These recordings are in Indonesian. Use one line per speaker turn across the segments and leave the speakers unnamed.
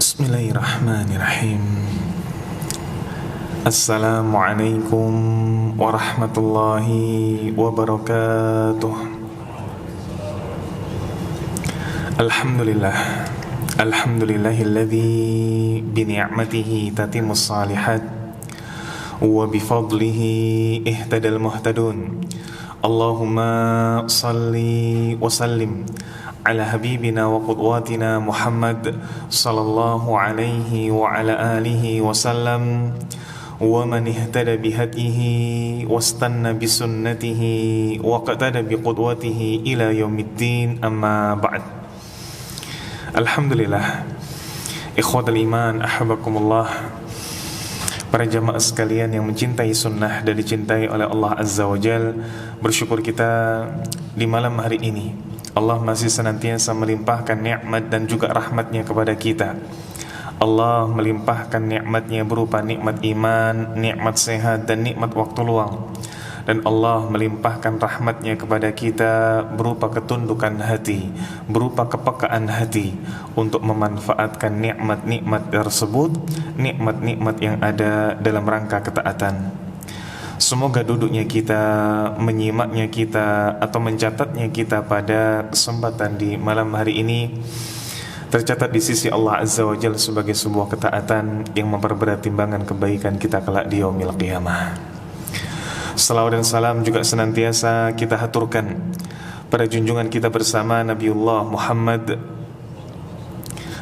Bismillahirrahmanirrahim. Assalamualaikum warahmatullahi wabarakatuh. Alhamdulillah. Alhamdulillahilladzi bini'matihi tatimmus shalihat wa bifadlihi ihtadal muhtadun. Allahumma salli wa sallim ala habibina wa qudwatina Muhammad sallallahu alaihi wa ala alihi wa sallam wa man ihtada bihadihi wastanna bisunnatihi wa qatada biqudwatihi ila yaumiddin, amma ba'd. Alhamdulillah, ikhwatal iman, ahabakumullah, para jamaah sekalian yang mencintai sunnah dan dicintai oleh Allah Azza wa Jal, bersyukur kita di malam hari ini Allah masih senantiasa melimpahkan nikmat dan juga rahmatnya kepada kita. Allah melimpahkan nikmatnya berupa nikmat iman, nikmat sehat, dan nikmat waktu luang. Dan Allah melimpahkan rahmatnya kepada kita berupa ketundukan hati, berupa kepekaan hati untuk memanfaatkan nikmat-nikmat tersebut, nikmat-nikmat yang ada dalam rangka ketaatan. Semoga duduknya kita, menyimaknya kita, atau mencatatnya kita pada kesempatan di malam hari ini tercatat di sisi Allah Azza wa Jalla sebagai sebuah ketaatan yang memperberat timbangan kebaikan kita kelak di yaumil qiyamah. Salawat dan salam juga senantiasa kita haturkan pada junjungan kita bersama Nabiullah Muhammad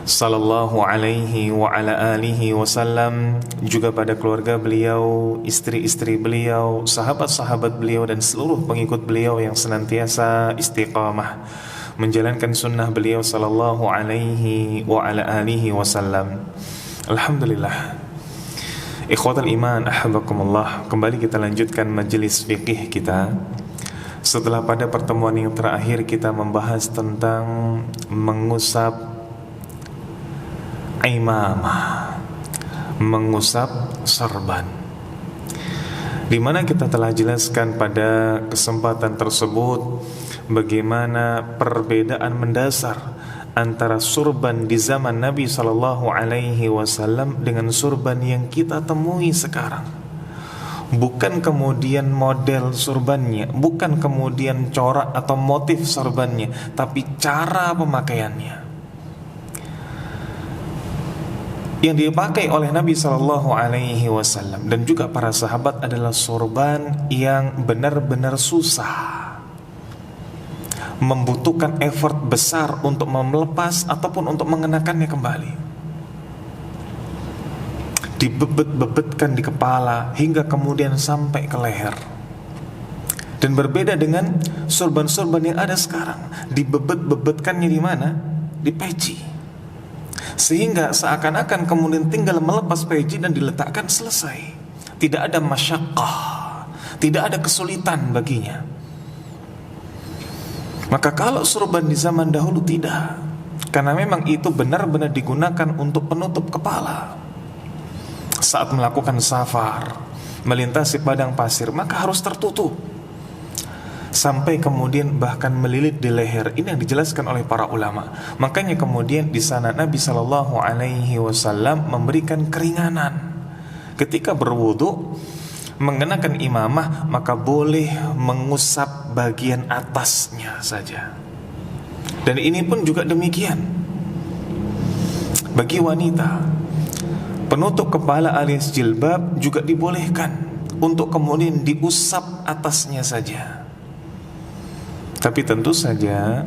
sallallahu alaihi wa ala alihi wasallam, juga pada keluarga beliau, istri-istri beliau, sahabat-sahabat beliau, dan seluruh pengikut beliau yang senantiasa istiqamah menjalankan sunnah beliau sallallahu alaihi wa ala alihi wasallam. Alhamdulillah, ikhwatal iman, ahabakumullah, kembali kita lanjutkan majelis fikih kita. Setelah pada pertemuan yang terakhir kita membahas tentang mengusap imamah, mengusap sorban, di mana kita telah jelaskan pada kesempatan tersebut bagaimana perbedaan mendasar antara surban di zaman Nabi sallallahu alaihi wasallam dengan surban yang kita temui sekarang. Bukan kemudian model surbannya, bukan kemudian corak atau motif sorbannya, tapi cara pemakaiannya. Yang dipakai oleh Nabi sallallahu alaihi wasallam dan juga para sahabat adalah sorban yang benar-benar susah, membutuhkan effort besar untuk melepas ataupun untuk mengenakannya kembali. Dibebet-bebetkan di kepala hingga kemudian sampai ke leher. Dan berbeda dengan sorban-sorban yang ada sekarang, dibebet-bebetkannya di mana? Di peci. Sehingga seakan-akan kemudian tinggal melepas peci dan diletakkan, selesai. Tidak ada masyaqqah, tidak ada kesulitan baginya. Maka kalau sorban di zaman dahulu tidak, karena memang itu benar-benar digunakan untuk penutup kepala. Saat melakukan safar, melintasi padang pasir, maka harus tertutup sampai kemudian bahkan melilit di leher. Ini yang dijelaskan oleh para ulama. Makanya kemudian di sana Nabi sallallahu alaihi wasallam memberikan keringanan. Ketika berwudu, mengenakan imamah, maka boleh mengusap bagian atasnya saja. Dan ini pun juga demikian bagi wanita. Penutup kepala alias jilbab juga dibolehkan untuk kemudian diusap atasnya saja. Tapi tentu saja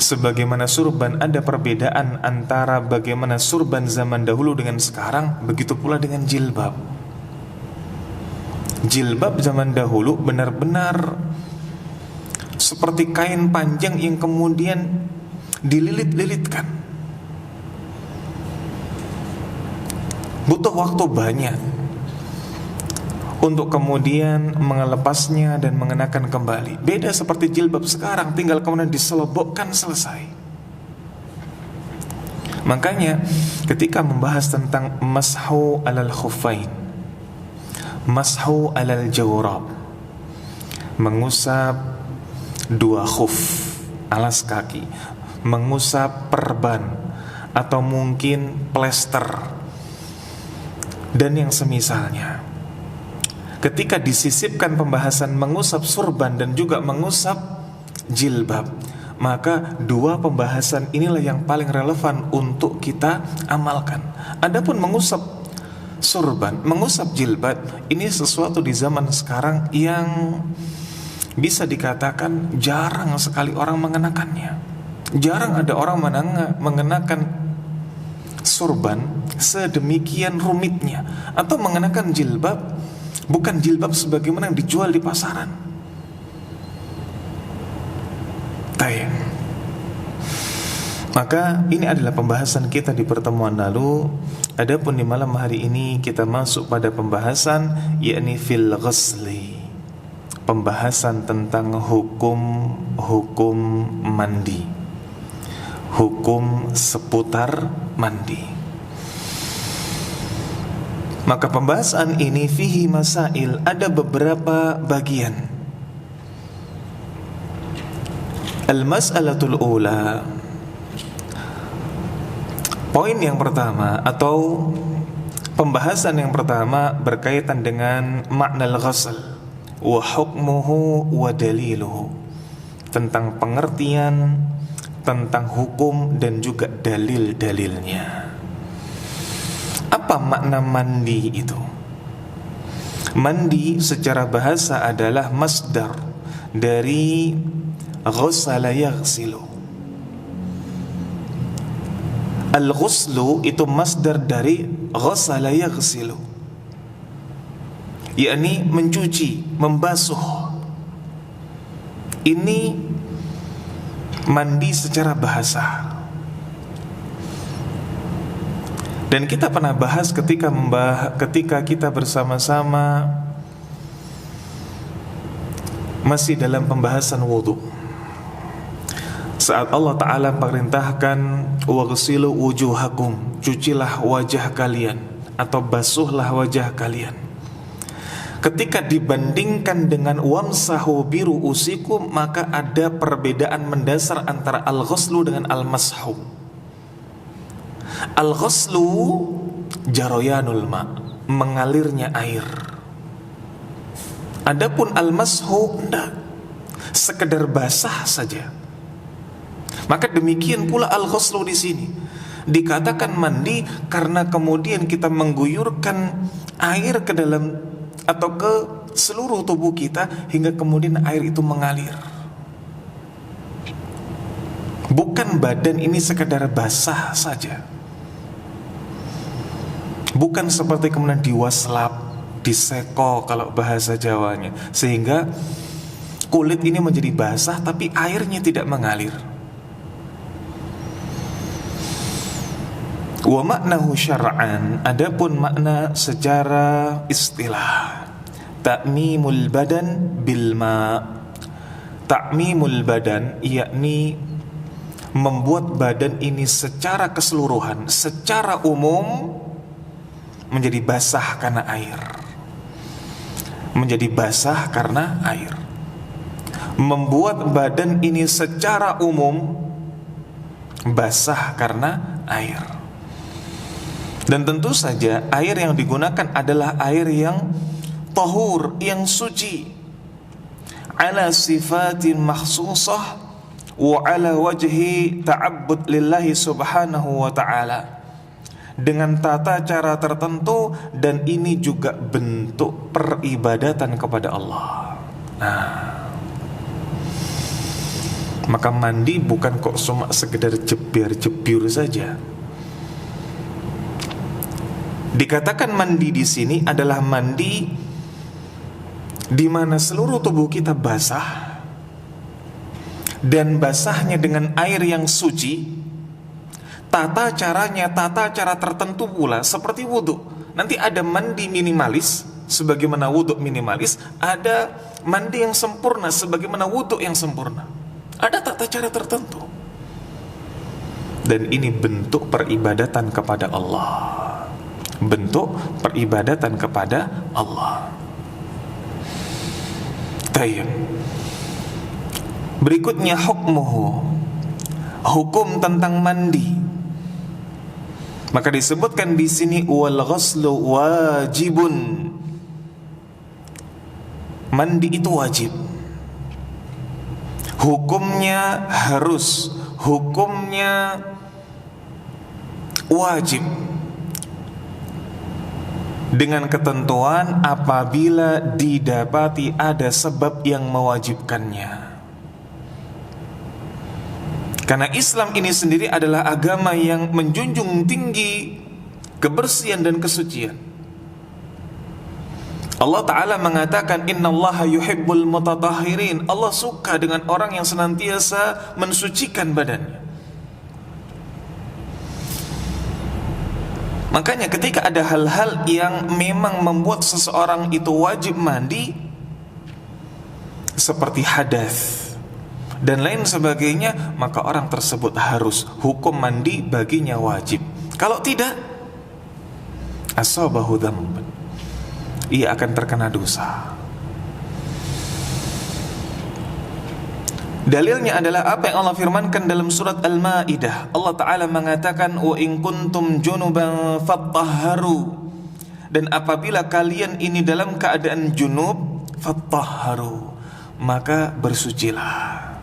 sebagaimana surban ada perbedaan antara bagaimana surban zaman dahulu dengan sekarang, begitu pula dengan jilbab. Jilbab zaman dahulu benar-benar seperti kain panjang yang kemudian dililit-lilitkan. Butuh waktu banyak untuk kemudian melepasnya dan mengenakan kembali. Beda seperti jilbab sekarang, tinggal kemudian diselobokkan, selesai. Makanya ketika membahas tentang mashu alal khuffain, mashu alal jawrab, mengusap dua khuf, alas kaki, mengusap perban atau mungkin plester dan yang semisalnya. Ketika disisipkan pembahasan mengusap surban dan juga mengusap jilbab, maka dua pembahasan inilah yang paling relevan untuk kita amalkan. Adapun mengusap surban, mengusap jilbab, ini sesuatu di zaman sekarang yang bisa dikatakan jarang sekali orang mengenakannya. Jarang ada orang mengenakan surban sedemikian rumitnya, atau mengenakan jilbab, bukan jilbab sebagaimana yang dijual di pasaran. Tayyib. Maka ini adalah pembahasan kita di pertemuan lalu. Adapun di malam hari ini kita masuk pada pembahasan, yakni fil ghusli, pembahasan tentang hukum mandi, hukum seputar mandi. Maka pembahasan ini fihi masail, ada beberapa bagian. Al-mas'alatul ula, poin yang pertama atau pembahasan yang pertama berkaitan dengan makna al-ghusl wa hukmuhu wa daliluhu, tentang pengertian, tentang hukum dan juga dalil-dalilnya. Apa makna mandi itu? Mandi secara bahasa adalah masdar dari ghusala yaghsilu. Al-ghuslu itu masdar dari ghusala yaghsilu, yakni mencuci, membasuh. Ini mandi secara bahasa. Dan kita pernah bahas ketika kita bersama-sama masih dalam pembahasan wudu. Saat Allah Ta'ala perintahkan waghsilu wujuhakum, cucilah wajah kalian atau basuhlah wajah kalian. Ketika dibandingkan dengan wamsahu biru'usikum, maka ada perbedaan mendasar antara al-ghuslu dengan al-mashu. Al-ghuslu jaroyanul ma', mengalirnya air. Adapun al-mashu enggak, sekedar basah saja. Maka demikian pula al-ghuslu di sini dikatakan mandi karena kemudian kita mengguyurkan air ke dalam atau ke seluruh tubuh kita hingga kemudian air itu mengalir. Bukan badan ini sekadar basah saja, bukan seperti kemudian diwaslap, diseko kalau bahasa Jawanya, sehingga kulit ini menjadi basah tapi airnya tidak mengalir. Wa maknahu syar'an, adapun makna secara istilah, ta'mimul badan bil ma'. Ta'mimul badan yakni membuat badan ini secara keseluruhan, secara umum menjadi basah karena air. Menjadi basah karena air. Membuat badan ini secara umum basah karena air. Dan tentu saja air yang digunakan adalah air yang tahur, yang suci, ala sifatin makhsusah wa ala wajhi ta'abbud lillahi subhanahu wa ta'ala, dengan tata cara tertentu, dan ini juga bentuk peribadatan kepada Allah. Maka mandi bukan kok cuma sekedar jebiar-jebiur saja. Dikatakan mandi di sini adalah mandi di mana seluruh tubuh kita basah, dan basahnya dengan air yang suci. Tata caranya, tata cara tertentu pula seperti wudhu. Nanti ada mandi minimalis sebagaimana wudhu minimalis, ada mandi yang sempurna sebagaimana wudhu yang sempurna. Ada tata cara tertentu. Dan ini bentuk peribadatan kepada Allah. Bentuk peribadatan kepada Allah. Tayyib. Berikutnya hukmuhu, hukum tentang mandi. Maka disebutkan di sini wal ghuslu wajibun. Mandi itu wajib. Hukumnya harus, hukumnya wajib. Dengan ketentuan apabila didapati ada sebab yang mewajibkannya. Karena Islam ini sendiri adalah agama yang menjunjung tinggi kebersihan dan kesucian. Allah Ta'ala mengatakan innallaha yuhibbul mutatahhirin. Allah suka dengan orang yang senantiasa mensucikan badannya. Makanya ketika ada hal-hal yang memang membuat seseorang itu wajib mandi, seperti hadas dan lain sebagainya, maka orang tersebut harus, hukum mandi baginya wajib. Kalau tidak, asabahu dzamb, ia akan terkena dosa. Dalilnya adalah apa yang Allah firmankan dalam surat Al-Maidah. Allah Ta'ala mengatakan wa in kuntum junuban fattahharu, dan apabila kalian ini dalam keadaan junub, fattahharu, maka bersucilah,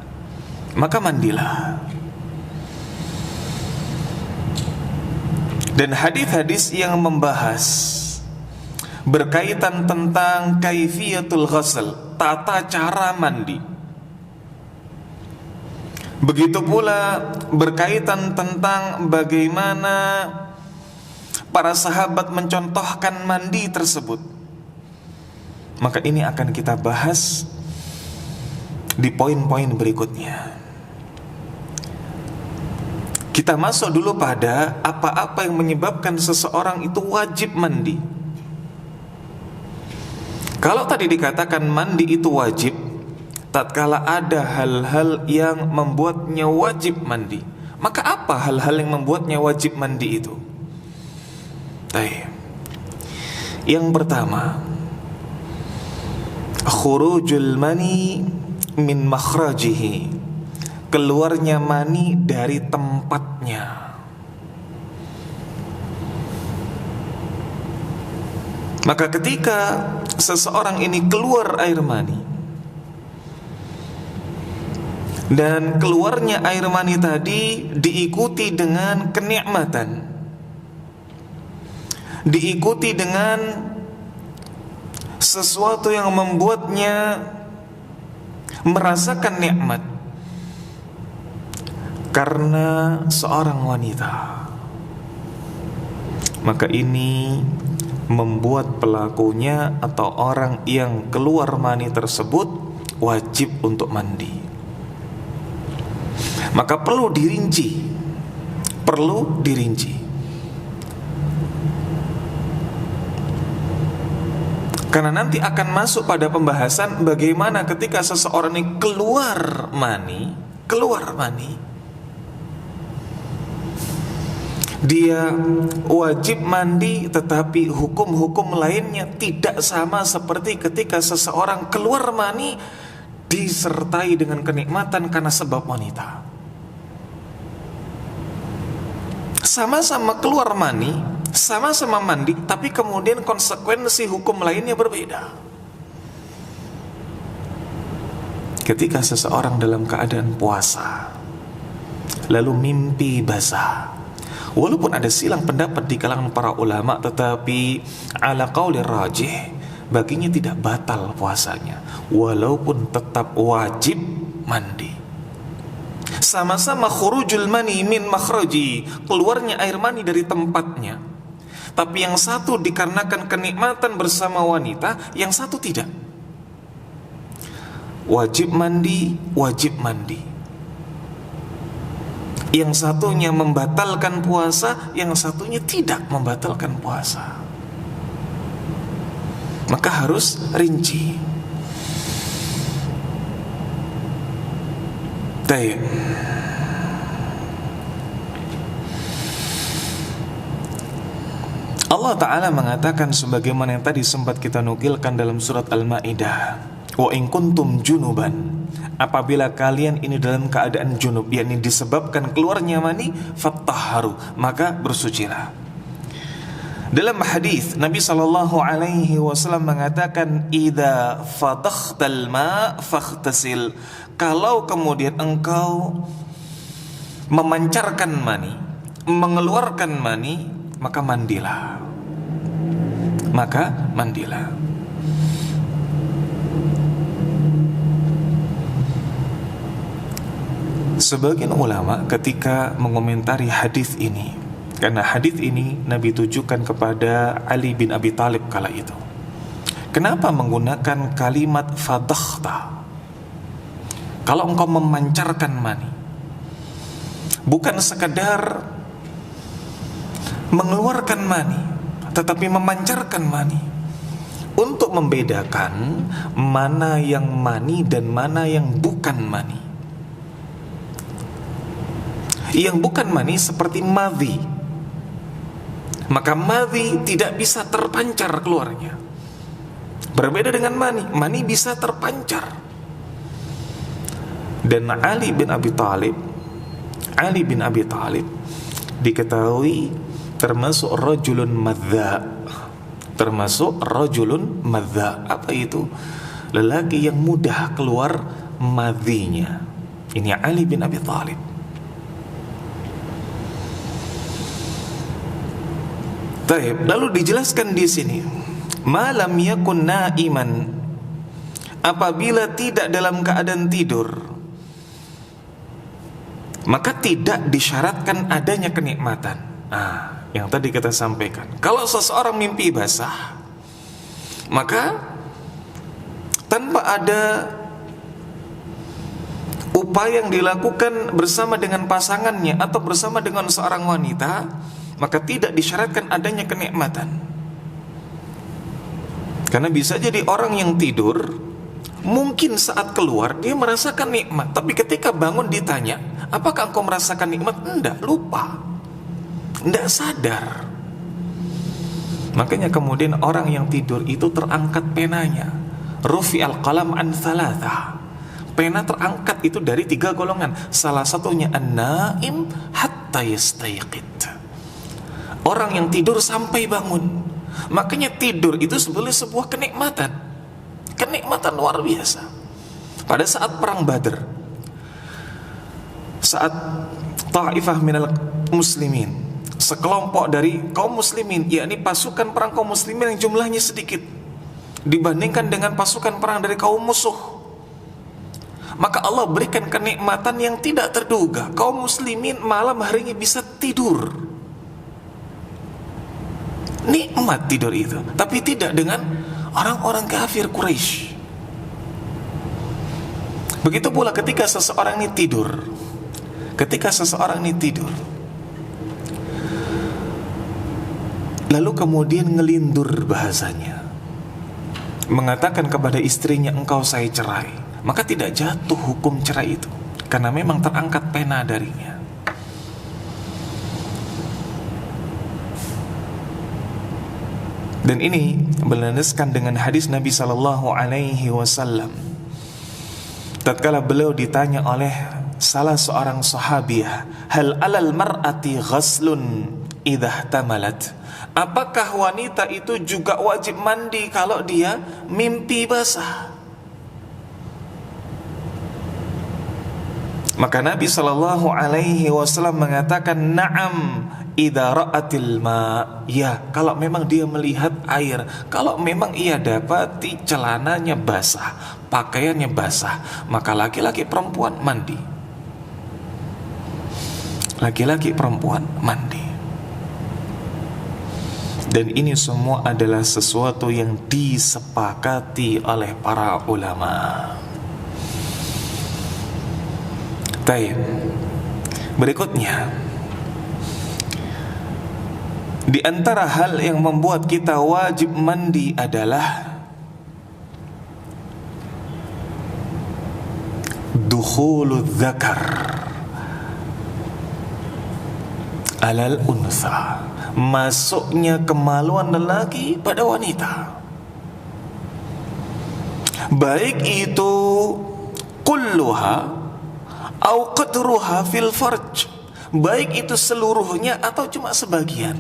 maka mandilah. Dan hadis-hadis yang membahas berkaitan tentang kaifiyatul ghusl, tata cara mandi, begitu pula berkaitan tentang bagaimana para sahabat mencontohkan mandi tersebut, maka ini akan kita bahas di poin-poin berikutnya. Kita masuk dulu pada apa-apa yang menyebabkan seseorang itu wajib mandi. Kalau tadi dikatakan mandi itu wajib, tatkala ada hal-hal yang membuatnya wajib mandi, maka apa hal-hal yang membuatnya wajib mandi itu? Baik. Yang pertama, khurujul mani min makhrajihi, keluarnya mani dari tempatnya. Maka ketika seseorang ini keluar air mani, dan keluarnya air mani tadi diikuti dengan kenikmatan, diikuti dengan sesuatu yang membuatnya merasakan nikmat karena seorang wanita, maka ini membuat pelakunya atau orang yang keluar mani tersebut wajib untuk mandi. Maka perlu dirinci, karena nanti akan masuk pada pembahasan bagaimana ketika seseorang ini keluar mani, dia wajib mandi, tetapi hukum-hukum lainnya tidak sama seperti ketika seseorang keluar mani disertai dengan kenikmatan karena sebab wanita. Sama-sama keluar mani, sama-sama mandi, tapi kemudian konsekuensi hukum lainnya berbeda. Ketika seseorang dalam keadaan puasa, lalu mimpi basah, walaupun ada silang pendapat di kalangan para ulama, tetapi ala qaulir rajih, baginya tidak batal puasanya, walaupun tetap wajib mandi. Sama-sama khurujul mani min makhraji, keluarnya air mani dari tempatnya, tapi yang satu dikarenakan kenikmatan bersama wanita, yang satu tidak. Wajib mandi, yang satunya membatalkan puasa, yang satunya tidak membatalkan puasa. Maka harus rinci. Baik. Allah Ta'ala mengatakan sebagaimana yang tadi sempat kita nukilkan dalam surat Al-Maidah, wa in kuntum junuban, apabila kalian ini dalam keadaan junub, yakni disebabkan keluarnya mani, fattahharu, maka bersucilah. Dalam hadis Nabi sallallahu alaihi wasallam mengatakan, "Idza fadakhtal ma faghtasil." Kalau kemudian engkau memancarkan mani, mengeluarkan mani, maka mandilah. Maka mandilah. Sebagian ulama ketika mengomentari hadis ini, karena hadis ini Nabi tujukan kepada Ali bin Abi Thalib kala itu. Kenapa menggunakan kalimat fadakhta? Kalau engkau memancarkan mani, bukan sekadar mengeluarkan mani, tetapi memancarkan mani, untuk membedakan mana yang mani dan mana yang bukan mani. Yang bukan mani seperti madhi, maka madhi tidak bisa terpancar keluarnya. Berbeda dengan mani, mani bisa terpancar. Dan Ali bin Abi Thalib diketahui termasuk rajulun madza. Apa itu? Lelaki yang mudah keluar madhinya. Ini Ali bin Abi Thalib. Lalu dijelaskan di sini, malam yakun naiman, apabila tidak dalam keadaan tidur, maka tidak disyaratkan adanya kenikmatan. Yang tadi kita sampaikan, kalau seseorang mimpi basah, maka tanpa ada upaya yang dilakukan bersama dengan pasangannya atau bersama dengan seorang wanita, maka tidak disyaratkan adanya kenikmatan. Karena bisa jadi orang yang tidur, mungkin saat keluar dia merasakan nikmat, tapi ketika bangun ditanya, apakah engkau merasakan nikmat? Enggak, lupa, enggak sadar. Makanya kemudian orang yang tidur itu terangkat penanya. Rufi'al qalam an thalatha. Pena terangkat itu dari 3 golongan. Salah satunya an-naim hatta yastayqid. Orang yang tidur sampai bangun. Makanya tidur itu sebenarnya sebuah kenikmatan. Kenikmatan luar biasa. Pada saat perang Badr, saat ta'ifah minal muslimin, sekelompok dari kaum muslimin, yakni pasukan perang kaum muslimin yang jumlahnya sedikit dibandingkan dengan pasukan perang dari kaum musuh, maka Allah berikan kenikmatan yang tidak terduga. Kaum muslimin malam harinya bisa tidur. Nikmat tidur itu, tapi tidak dengan orang-orang kafir Quraisy. Begitu pula ketika seseorang ini tidur. Lalu kemudian ngelindur bahasanya, mengatakan kepada istrinya, engkau saya cerai, maka tidak jatuh hukum cerai itu, karena memang terangkat pena darinya. Dan ini berlandaskan dengan hadis Nabi sallallahu alaihi wasallam. Tatkala beliau ditanya oleh salah seorang sahabiah, hal alal mar'ati ghaslun idza tamalat? Apakah wanita itu juga wajib mandi kalau dia mimpi basah? Maka Nabi sallallahu alaihi wasallam mengatakan, na'am idza ra'atil ma. Ya, kalau memang dia melihat air, kalau memang ia dapati celananya basah, pakaiannya basah, maka laki-laki perempuan mandi. Laki-laki perempuan mandi. Dan ini semua adalah sesuatu yang disepakati oleh para ulama. Baik. Berikutnya, di antara hal yang membuat kita wajib mandi adalah dukhulul dzakar alal unsa, masuknya kemaluan lelaki pada wanita, baik itu kulluha au qadruha fil farj, baik itu seluruhnya atau cuma sebagian.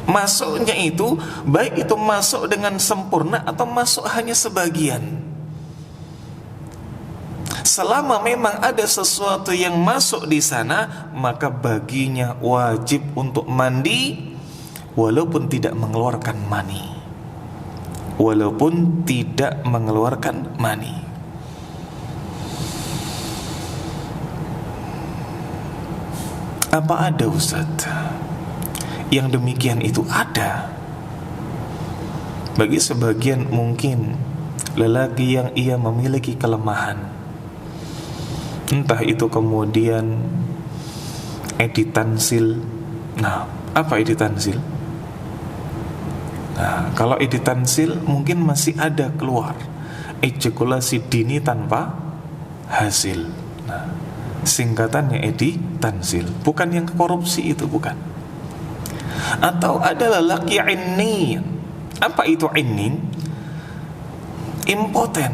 Masuknya itu baik itu masuk dengan sempurna atau masuk hanya sebagian. Selama memang ada sesuatu yang masuk di sana, maka baginya wajib untuk mandi walaupun tidak mengeluarkan mani. Walaupun tidak mengeluarkan mani. Apa ada Ustaz yang demikian itu? Ada. Bagi sebagian mungkin lelaki yang ia memiliki kelemahan, entah itu kemudian editansil. Nah, apa editansil? Nah, kalau editansil mungkin masih ada keluar ejakulasi dini tanpa hasil. Nah, singkatannya editansil, bukan yang korupsi itu, bukan. Atau ada lelaki inni. Apa itu inni? Impoten.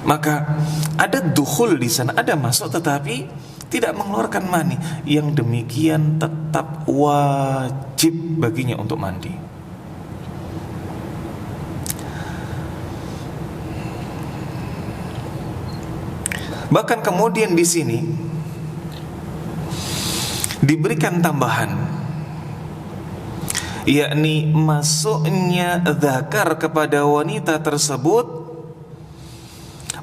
Maka ada dukhul di sana, ada masuk tetapi tidak mengeluarkan mani. Yang demikian tetap wajib baginya untuk mandi. Bahkan kemudian di sini diberikan tambahan, yakni masuknya dzakar kepada wanita tersebut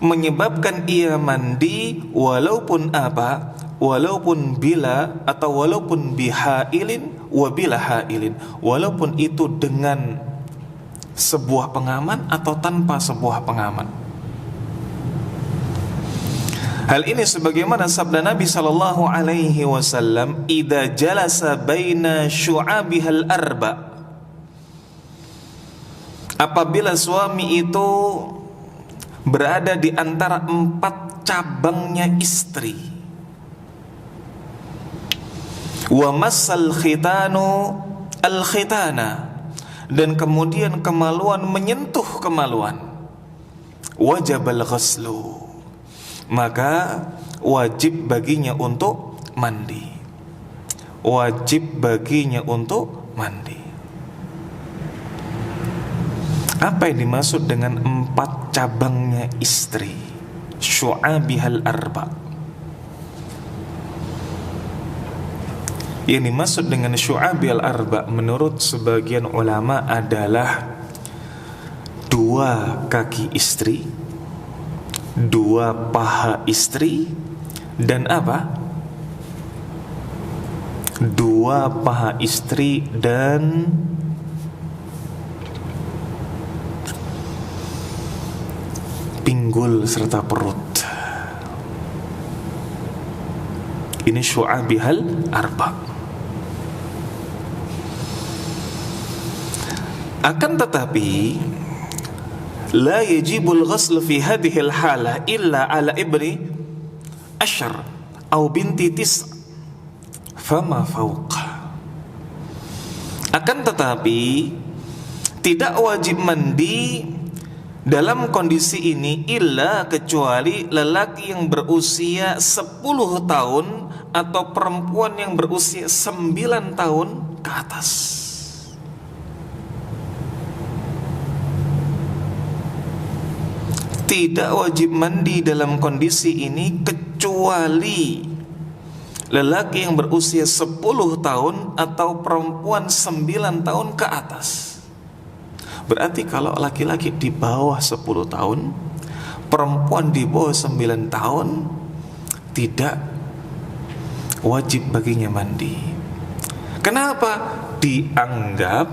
menyebabkan ia mandi walaupun apa? Walaupun bila atau walaupun bihailin wa bila hailin, walaupun itu dengan sebuah pengaman atau tanpa sebuah pengaman. Hal ini sebagaimana sabda Nabi sallallahu alaihi wasallam, "Idza jalasa baina syu'abihal arba." Apabila suami itu berada di antara 4 cabangnya istri, wa massal khitanu al khitana, dan kemudian kemaluan menyentuh kemaluan, wajibal ghuslu, maka wajib baginya untuk mandi. Wajib baginya untuk mandi. Apa yang dimaksud dengan 4 cabangnya istri? Syu'abihal arba. Yang dimaksud dengan syu'abihal arba menurut sebagian ulama adalah 2 kaki istri, 2 paha istri, dan apa? 2 paha istri dan pinggul serta perut. Ini syu'abihal arba. Akan tetapi la yajibul ghusl fi hadhil halah illa ala ibni asyar atau binti tis' fama fawqa. Akan tetapi tidak wajib mandi dalam kondisi ini illa kecuali lelaki yang berusia 10 tahun atau perempuan yang berusia 9 tahun ke atas. Tidak wajib mandi dalam kondisi ini kecuali lelaki yang berusia 10 tahun atau perempuan 9 tahun ke atas. Berarti kalau laki-laki di bawah 10 tahun, perempuan di bawah 9 tahun, tidak wajib baginya mandi. Kenapa? Dianggap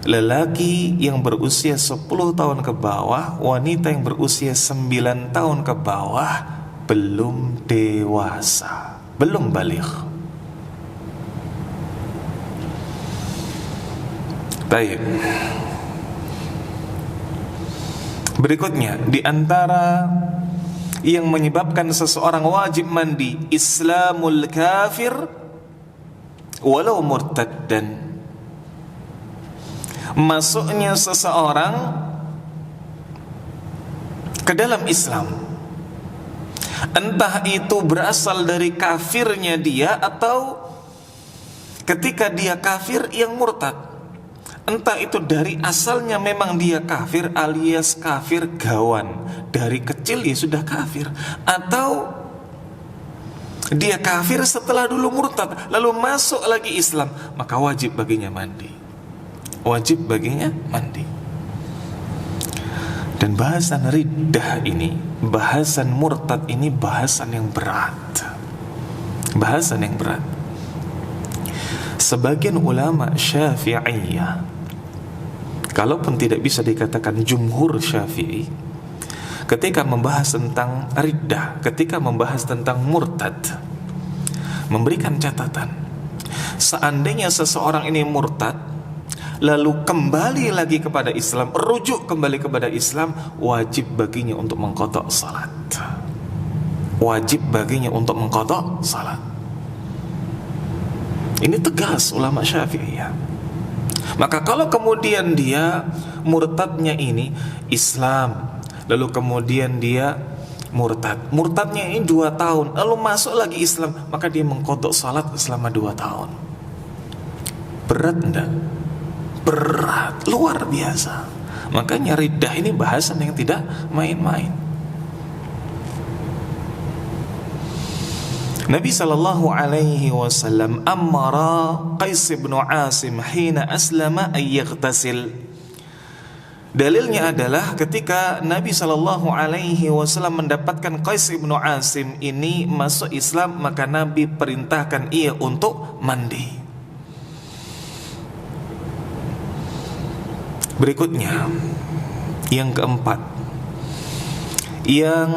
lelaki yang berusia 10 tahun ke bawah, wanita yang berusia 9 tahun ke bawah belum dewasa, belum baligh. Baik. Berikutnya, di antara yang menyebabkan seseorang wajib mandi, Islamul kafir walau murtaddan. Masuknya seseorang ke dalam Islam Entah itu berasal dari kafirnya dia atau ketika dia kafir yang murtad. Entah itu dari asalnya memang dia kafir alias kafir gawan, dari kecil ya sudah kafir, atau dia kafir setelah dulu murtad lalu masuk lagi Islam, maka wajib baginya mandi. Wajib baginya mandi. Dan bahasan riddah ini, bahasan murtad ini bahasan yang berat. Bahasan yang berat. Sebagian ulama Syafi'iyah, kalaupun tidak bisa dikatakan jumhur Syafi'i, ketika membahas tentang riddah, ketika membahas tentang murtad, memberikan catatan, seandainya seseorang ini murtad lalu kembali lagi kepada Islam, rujuk kembali kepada Islam, wajib baginya untuk mengqadha salat. Wajib baginya untuk mengqadha salat. Ini tegas ulama Syafi'iyah. Maka kalau kemudian dia murtadnya ini Islam, lalu kemudian dia murtadnya ini 2 tahun, lalu masuk lagi Islam, maka dia mengqadha salat selama 2 tahun. Berat enggak? Berat, luar biasa. Makanya riddah ini bahasan yang tidak main-main. Nabi sallallahu alaihi wasallam amara Qais bin Asim hina aslama ay yaghtasil. Dalilnya adalah ketika Nabi sallallahu alaihi wasallam mendapatkan Qais bin Asim ini masuk Islam, maka Nabi perintahkan ia untuk mandi. Berikutnya, yang keempat, yang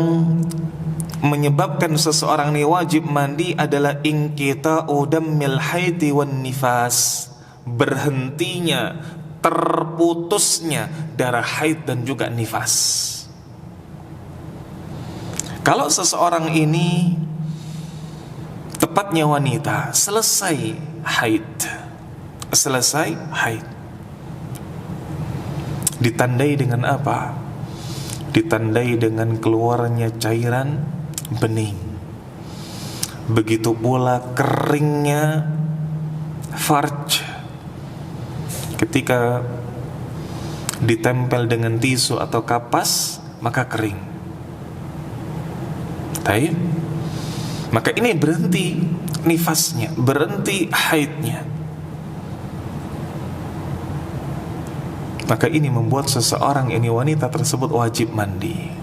menyebabkan seseorang ini wajib mandi adalah inqita'u dammil haidi wan nifas, berhentinya, terputusnya darah haid dan juga nifas. Kalau seseorang ini, tepatnya wanita, selesai haid, ditandai dengan apa? Ditandai dengan keluarnya cairan bening. Begitu pula keringnya farj. Ketika ditempel dengan tisu atau kapas, maka kering. Taib. Maka ini berhenti nifasnya, berhenti haidnya. Maka ini membuat seseorang, ini wanita tersebut, wajib mandi.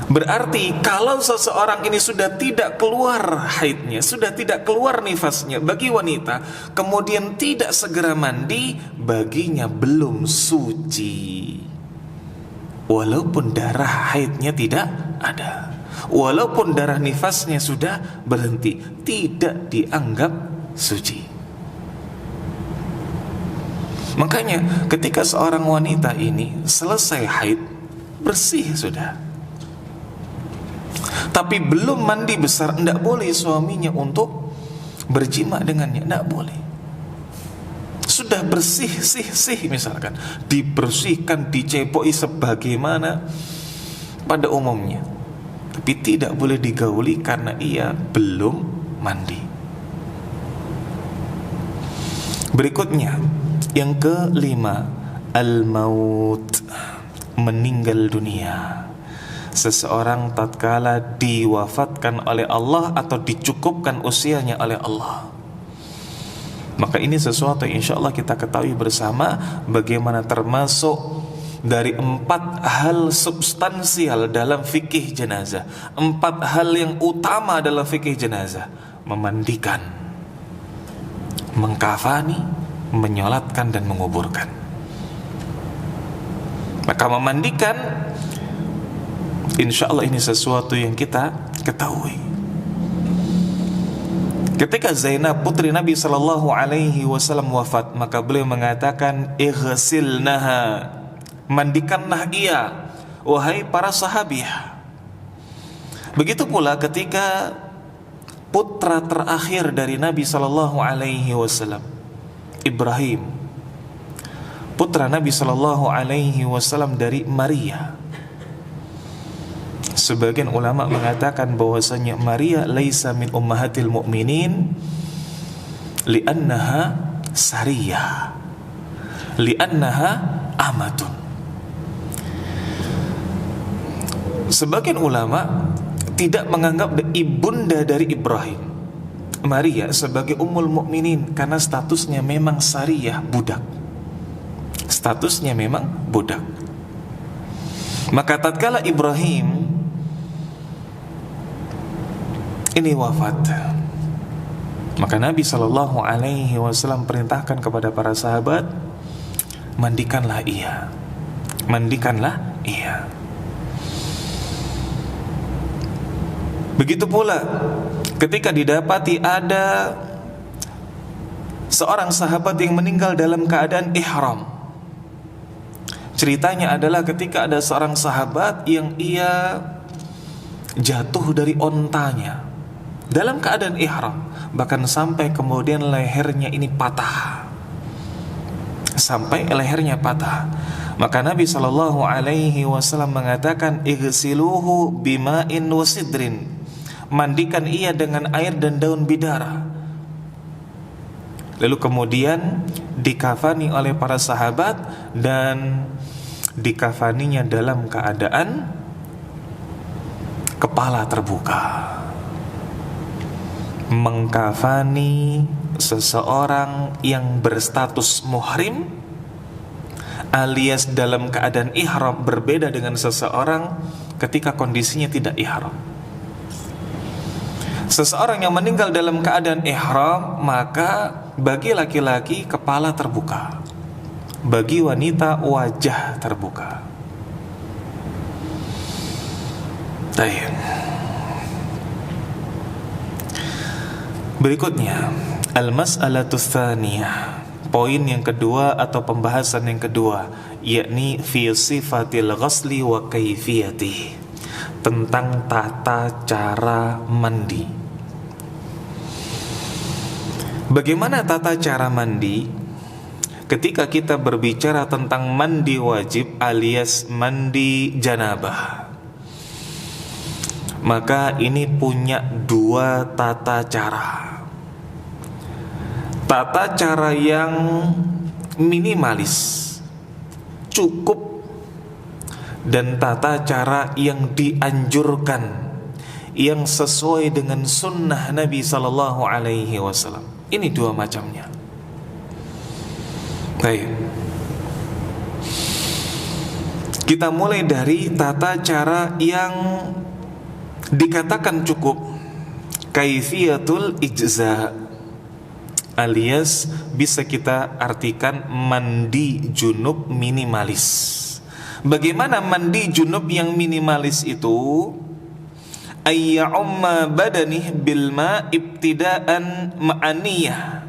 Berarti kalau seseorang ini sudah tidak keluar haidnya, sudah tidak keluar nifasnya bagi wanita, kemudian tidak segera mandi, baginya belum suci. Walaupun darah haidnya tidak ada, walaupun darah nifasnya sudah berhenti, tidak dianggap suci. Makanya ketika seorang wanita ini selesai haid, bersih sudah, tapi belum mandi besar, tidak boleh suaminya untuk berjima dengannya, tidak boleh. Sudah bersih misalkan, dibersihkan, dicepoi sebagaimana pada umumnya, tapi tidak boleh digauli karena ia belum mandi. Berikutnya, yang kelima, al-maut, meninggal dunia. Seseorang tatkala diwafatkan oleh Allah atau dicukupkan usianya oleh Allah, maka ini sesuatu yang insya Allah kita ketahui bersama, bagaimana termasuk dari 4 hal substansial dalam fikih jenazah. 4 hal yang utama dalam fikih jenazah: memandikan, mengkafani, menyolatkan, dan menguburkan. Maka memandikan, insya Allah ini sesuatu yang kita ketahui. Ketika Zainab putri Nabi sallallahu alaihi wasallam wafat, maka beliau mengatakan, ighsilnaha, mandikanlah ia, wahai para sahabiah. Begitu pula ketika putra terakhir dari Nabi sallallahu alaihi wasallam, Ibrahim, putra Nabi sallallahu alaihi wasallam dari Maria, sebagian ulama mengatakan bahwasanya Maria laisa min ummahatil mu'minin li'annaha sariyah, li'annaha amatun. Sebagian ulama tidak menganggap ibunda dari Ibrahim, Maria, sebagai ummul mukminin karena statusnya memang sariyah, budak. Statusnya memang budak. Maka tatkala Ibrahim ini wafat, maka Nabi SAW perintahkan kepada para sahabat, mandikanlah ia, mandikanlah ia. Begitu pula ketika didapati ada seorang sahabat yang meninggal dalam keadaan ihram. Ceritanya adalah ketika ada seorang sahabat yang ia jatuh dari ontanya dalam keadaan ihram, bahkan sampai kemudian lehernya ini patah, sampai lehernya patah. Maka Nabi SAW mengatakan, igsiluhu bima'in wasidrin, mandikan ia dengan air dan daun bidara. Lalu kemudian dikafani oleh para sahabat, dan dikafaninya dalam keadaan kepala terbuka. Mengkafani seseorang yang berstatus muhrim alias dalam keadaan ihram berbeda dengan seseorang ketika kondisinya tidak ihram. Seseorang yang meninggal dalam keadaan ihram, maka bagi laki-laki kepala terbuka, bagi wanita wajah terbuka. Baik. Berikutnya, al-mas'alatu tsaniyah, poin yang kedua atau pembahasan yang kedua, yakni fi sifatil ghusli wa kaifiyati, tentang tata cara mandi. Bagaimana tata cara mandi? Ketika kita berbicara tentang mandi wajib alias mandi janabah, maka ini punya dua tata cara. Tata cara yang minimalis, cukup, dan tata cara yang dianjurkan, yang sesuai dengan sunnah Nabi SAW. Ini dua macamnya. Baik, kita mulai dari tata cara yang dikatakan cukup, kaifiyatul ijza, alias bisa kita artikan mandi junub minimalis. Bagaimana mandi junub yang minimalis itu? Ayya'umma badanih bilma ibtidaan ma'aniyah,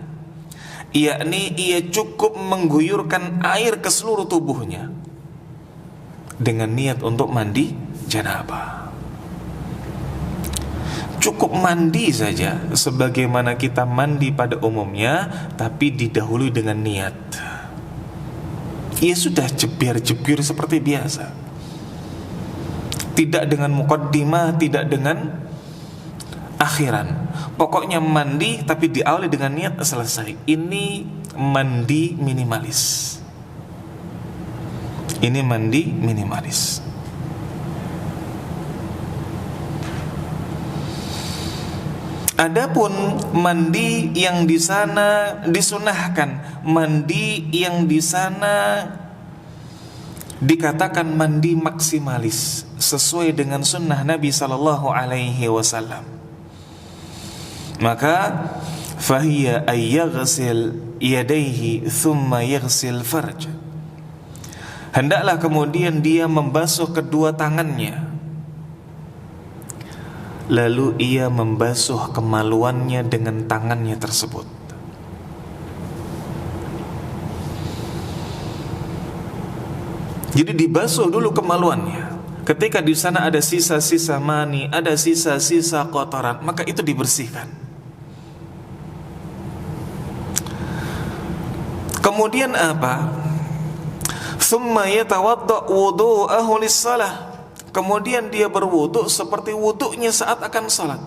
yakni ia cukup mengguyurkan air ke seluruh tubuhnya dengan niat untuk mandi janabah. Cukup mandi saja sebagaimana kita mandi pada umumnya, tapi didahului dengan niat. Ia sudah jebir-jebir seperti biasa, tidak dengan muqaddimah, tidak dengan akhiran. Pokoknya mandi tapi diawali dengan niat, selesai. Ini mandi minimalis. Ini mandi minimalis. Adapun mandi yang di sana disunahkan, mandi yang di sana dikatakan mandi maksimalis sesuai dengan sunnah Nabi SAW. Maka fahiya ayyaghsil yadayhi thumma yaghsil farj, hendaklah kemudian dia membasuh kedua tangannya, lalu ia membasuh kemaluannya dengan tangannya tersebut. Jadi dibasuh dulu kemaluannya. Ketika di sana ada sisa-sisa mani, ada sisa-sisa kotoran, maka itu dibersihkan. Kemudian apa? Tsumma yatawadda wudu'ahu lis-shalah, kemudian dia berwudu seperti wudunya saat akan salat.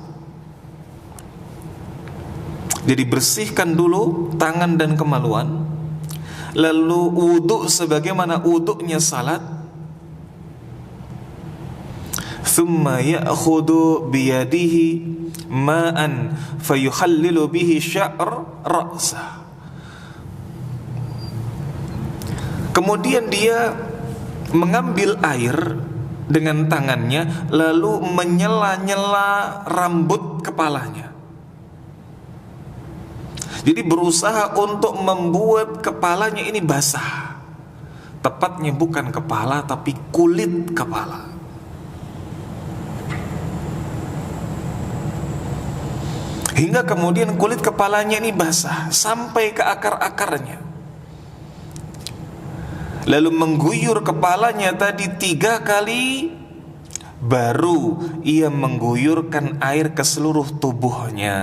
Jadi bersihkan dulu tangan dan kemaluan, lalu wudu sebagaimana wudunya salat. Thumma ya'khudu biyadihi ma'an fayukhallilu bihi sya'r ra'sah. Kemudian dia mengambil air dengan tangannya lalu menyela-nyela rambut kepalanya. Jadi berusaha untuk membuat kepalanya ini basah. Tepatnya bukan kepala tapi kulit kepala. Hingga kemudian kulit kepalanya ini basah sampai ke akar-akarnya. Lalu mengguyur kepalanya tadi 3 kali, baru ia mengguyurkan air ke seluruh tubuhnya.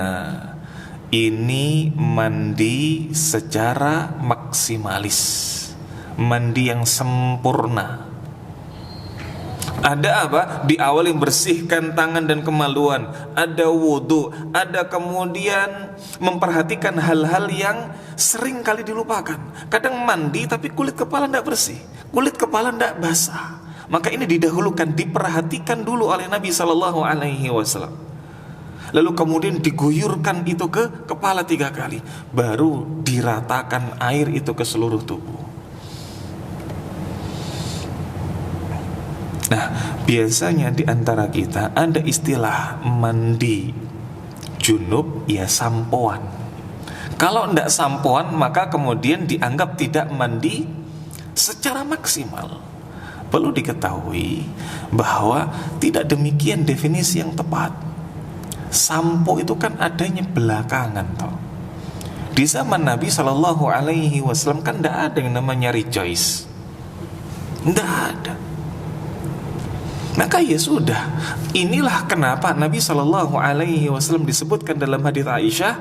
Ini mandi secara maksimalis, mandi yang sempurna. Ada apa? Di awal yang bersihkan tangan dan kemaluan, ada wudu, ada kemudian memperhatikan hal-hal yang sering kali dilupakan. Kadang mandi tapi kulit kepala tidak bersih, kulit kepala tidak basah. Maka ini didahulukan, diperhatikan dulu oleh Nabi SAW. Lalu kemudian diguyurkan itu ke kepala 3 kali, baru diratakan air itu ke seluruh tubuh. Nah, biasanya di antara kita ada istilah mandi junub, ya sampoan. Kalau tidak sampoan, maka kemudian dianggap tidak mandi secara maksimal. Perlu diketahui bahwa tidak demikian definisi yang tepat. Sampo itu kan adanya belakangan toh. Di zaman Nabi SAW kan tidak ada yang namanya rejoice, tidak ada. Maka ya sudah, inilah kenapa Nabi SAW disebutkan dalam hadits Aisyah,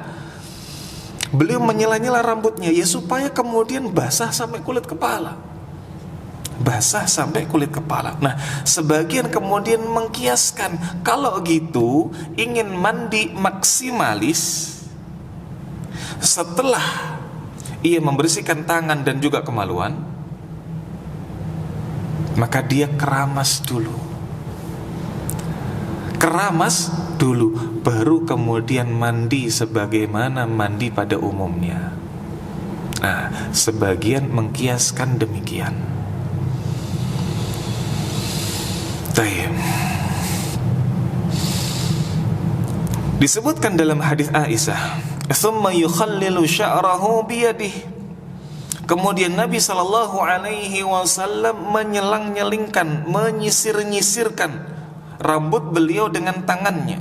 beliau menyela-nyela rambutnya ya supaya kemudian basah sampai kulit kepala. Basah sampai kulit kepala. Nah, sebagian kemudian mengkiaskan, kalau gitu ingin mandi maksimalis, setelah ia membersihkan tangan dan juga kemaluan, maka dia keramas dulu. Keramas dulu, baru kemudian mandi sebagaimana mandi pada umumnya. Nah, sebagian mengkiaskan demikian. Baik. Disebutkan dalam hadis Aisyah, "Tsumma yukhallilu sya'rahu biyadihi." Kemudian Nabi SAW menyelang-nyelingkan, menyisir-nyisirkan rambut beliau dengan tangannya.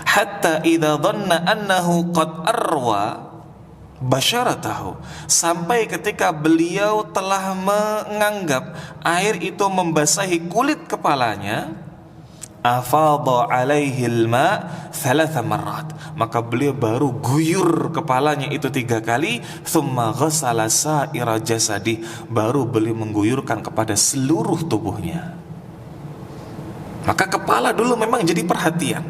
Hatta idza dhanna annahu qad arwa basyaratahu, sampai ketika beliau telah menganggap air itu membasahi kulit kepalanya, afadha alaihi alma 3 marrat, maka beliau baru guyur kepalanya itu 3 kali, thumma ghassala sa'ira jasadi, baru beliau mengguyurkan kepada seluruh tubuhnya. Maka kepala dulu memang jadi perhatian.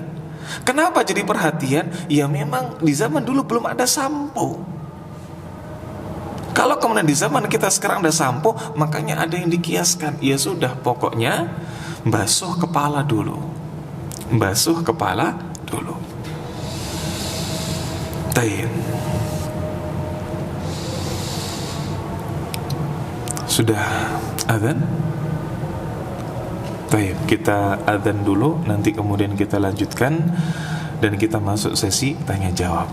Kenapa jadi perhatian? Ya memang di zaman dulu belum ada sampo. Kalau kemudian di zaman kita sekarang ada sampo, makanya ada yang dikiaskan. Ya sudah, pokoknya basuh kepala dulu. Basuh kepala dulu. Tayyib. Sudah azan? Baik, kita adzan dulu, nanti kemudian kita lanjutkan dan kita masuk sesi tanya jawab.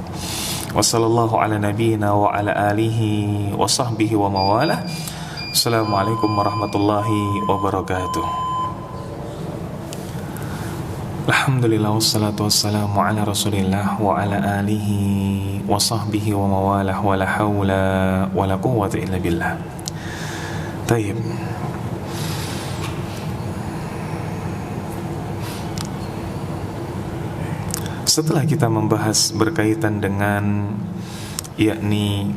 Wassallallahu ala nabiyyina wa ala alihi wa sahbihi wa mawalah. Assalamualaikum warahmatullahi wabarakatuh. Alhamdulillah wassalatu wassalamu ala Rasulillah wa ala alihi wa sahbihi wa mawalah wa la hawla wa la quwwata illa billah. Tayyib. Setelah kita membahas berkaitan dengan yakni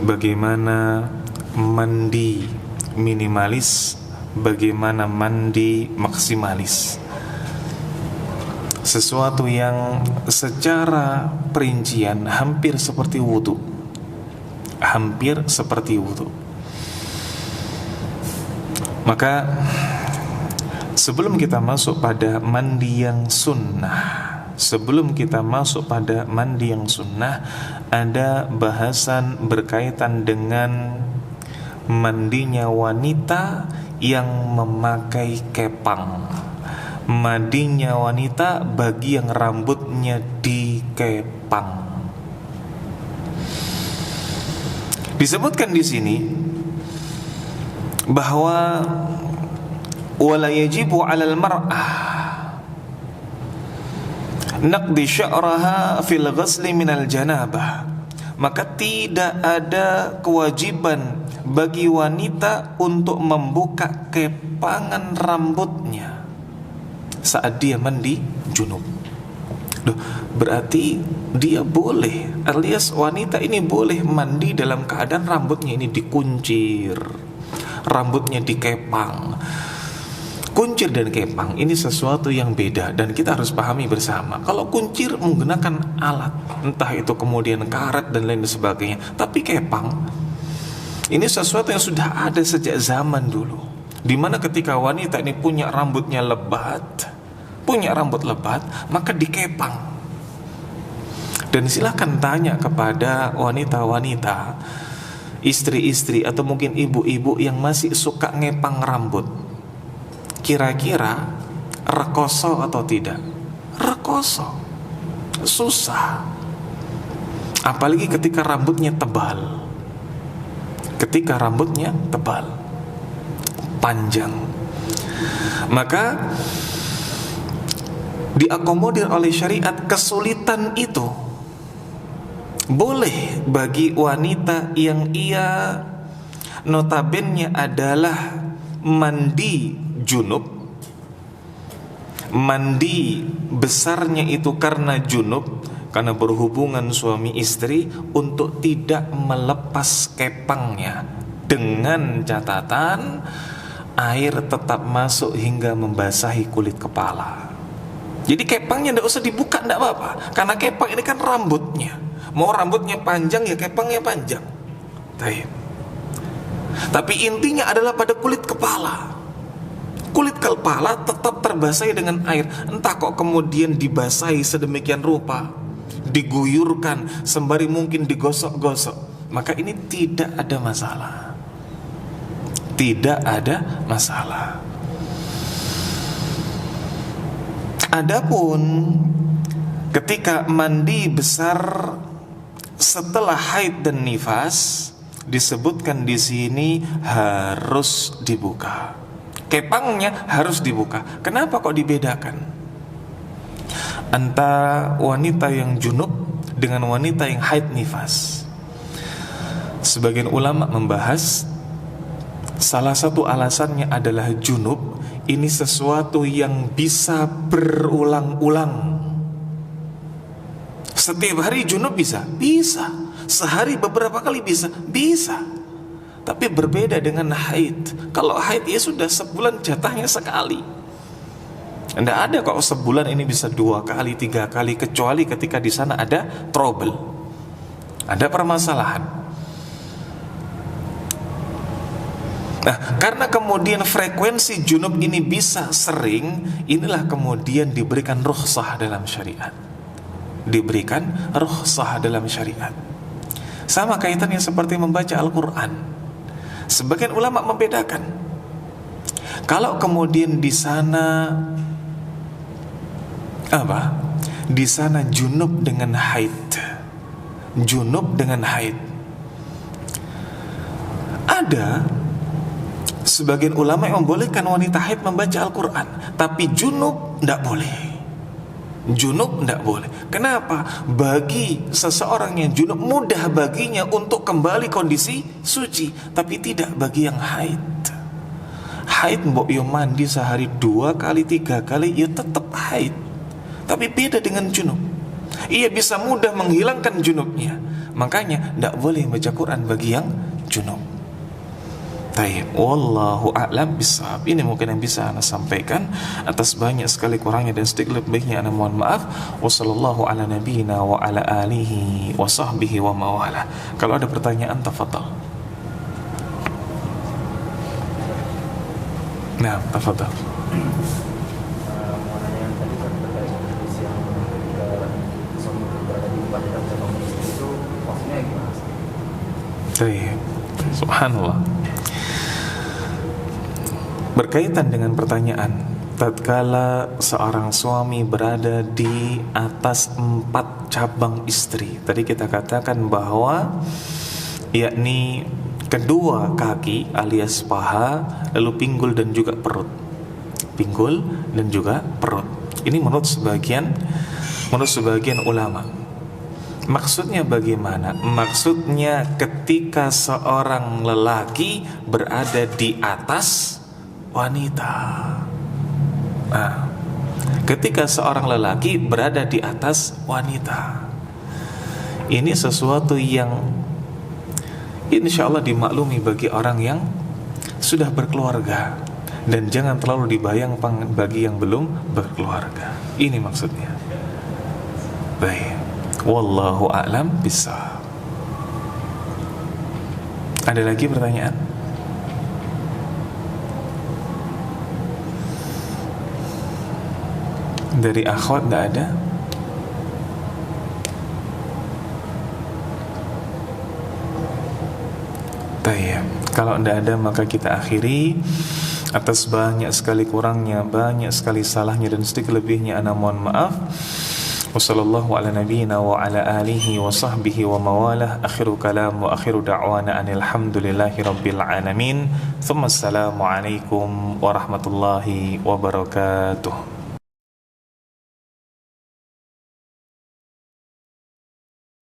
bagaimana mandi minimalis bagaimana mandi maksimalis, sesuatu yang secara perincian hampir seperti wudu, hampir seperti wudu. Maka sebelum kita masuk pada mandi yang sunnah, sebelum kita masuk pada mandi yang sunnah, ada bahasan berkaitan dengan mandinya wanita yang memakai kepang, mandinya wanita bagi yang rambutnya dikepang. Disebutkan di sini bahwa wala yajibu 'alal mar'ah naqdi sya'raha fil ghasli minal janabah, maka tidak ada kewajiban bagi wanita untuk membuka kepangan rambutnya saat dia mandi junub. Loh, berarti dia boleh, alias wanita ini boleh mandi dalam keadaan rambutnya ini dikuncir, rambutnya dikepang. Kuncir dan kepang ini sesuatu yang beda, dan kita harus pahami bersama. Kalau kuncir menggunakan alat, entah itu kemudian karet dan lain sebagainya, tapi kepang ini sesuatu yang sudah ada sejak zaman dulu, dimana ketika wanita ini punya rambutnya lebat, punya rambut lebat, maka dikepang. Dan silakan tanya kepada wanita-wanita, istri-istri atau mungkin ibu-ibu yang masih suka ngepang rambut, kira-kira rekoso atau tidak? Rekoso, susah. Apalagi ketika rambutnya tebal, ketika rambutnya tebal, panjang, maka diakomodir oleh syariat kesulitan itu. Boleh bagi wanita yang ia notabene adalah mandi junub, mandi besarnya itu karena junub, karena berhubungan suami istri, untuk tidak melepas kepangnya, dengan catatan air tetap masuk hingga membasahi kulit kepala. Jadi kepangnya tidak usah dibuka, tidak apa-apa, karena kepang ini kan rambutnya. Mau rambutnya panjang ya kepangnya panjang. Tapi intinya adalah pada kulit kepala. Kulit kepala tetap terbasahi dengan air. Entah kok kemudian dibasahi sedemikian rupa, diguyurkan sembari mungkin digosok-gosok, maka ini tidak ada masalah. Tidak ada masalah. Adapun ketika mandi besar setelah haid dan nifas, disebutkan di sini harus dibuka. Kepangnya harus dibuka. Kenapa kok dibedakan antara wanita yang junub dengan wanita yang haid nifas? Sebagian ulama membahas salah satu alasannya adalah junub ini sesuatu yang bisa berulang-ulang. Setiap hari junub bisa? Bisa. Sehari beberapa kali bisa? Bisa. Tapi berbeda dengan haid. Kalau haid ya sudah sebulan jatahnya sekali. Tidak ada kok sebulan ini bisa 2 kali, 3 kali, kecuali ketika di sana ada trouble, ada permasalahan. Nah, karena kemudian frekuensi junub ini bisa sering, inilah kemudian diberikan rukhsah dalam syariat. Diberikan rukhsah dalam syariat. Sama kaitannya seperti membaca Al-Quran. Sebagian ulama membedakan. Kalau kemudian di sana di sana junub dengan haid, junub dengan haid, ada sebagian ulama yang membolehkan wanita haid membaca Al-Quran, tapi junub tidak boleh. Junub tidak boleh. Kenapa? Bagi seseorang yang junub mudah baginya untuk kembali kondisi suci, tapi tidak bagi yang haid. Haid mbok yo mandi sehari 2 kali 3 kali ya tetap haid. Tapi beda dengan junub. Ia bisa mudah menghilangkan junubnya. Makanya tidak boleh baca Quran bagi yang junub. Tayyib, wallahu a'lam bishawab. Ini mungkin yang bisa ana sampaikan. Atas banyak sekali kurangnya dan sedikit lebihnya ana mohon maaf. Wassallallahu ala nabiyyina wa ala alihi wa sahbihi wa mawala. Kalau ada pertanyaan tafadhal. Nah, tafadhal. Tayyib. Subhanallah. Berkaitan dengan pertanyaan, tatkala seorang suami berada di atas 4 cabang istri, tadi kita katakan bahwa yakni kedua kaki alias paha, lalu pinggul dan juga perut. Pinggul dan juga perut. Ini menurut sebagian ulama. Maksudnya bagaimana? Maksudnya ketika seorang lelaki berada di atas wanita. Nah, ketika seorang lelaki berada di atas wanita, ini sesuatu yang insya Allah dimaklumi bagi orang yang sudah berkeluarga, dan jangan terlalu dibayangkan bagi yang belum berkeluarga. Ini maksudnya. Baik. Wallahu a'lam bishawab. Ada lagi pertanyaan? Dari akhwat tidak ada? Tayyib. Kalau tidak ada maka kita akhiri. Atas banyak sekali kurangnya, banyak sekali salahnya dan sedikit lebihnya ana mohon maaf. Wassallallahu ala nabiyyina wa ala alihi wa sahbihi wa mawalah. Akhiru kalam wa akhiru da'wana anil hamdulillahi rabbil alamin. Thumma assalamu alaikum warahmatullahi wabarakatuh.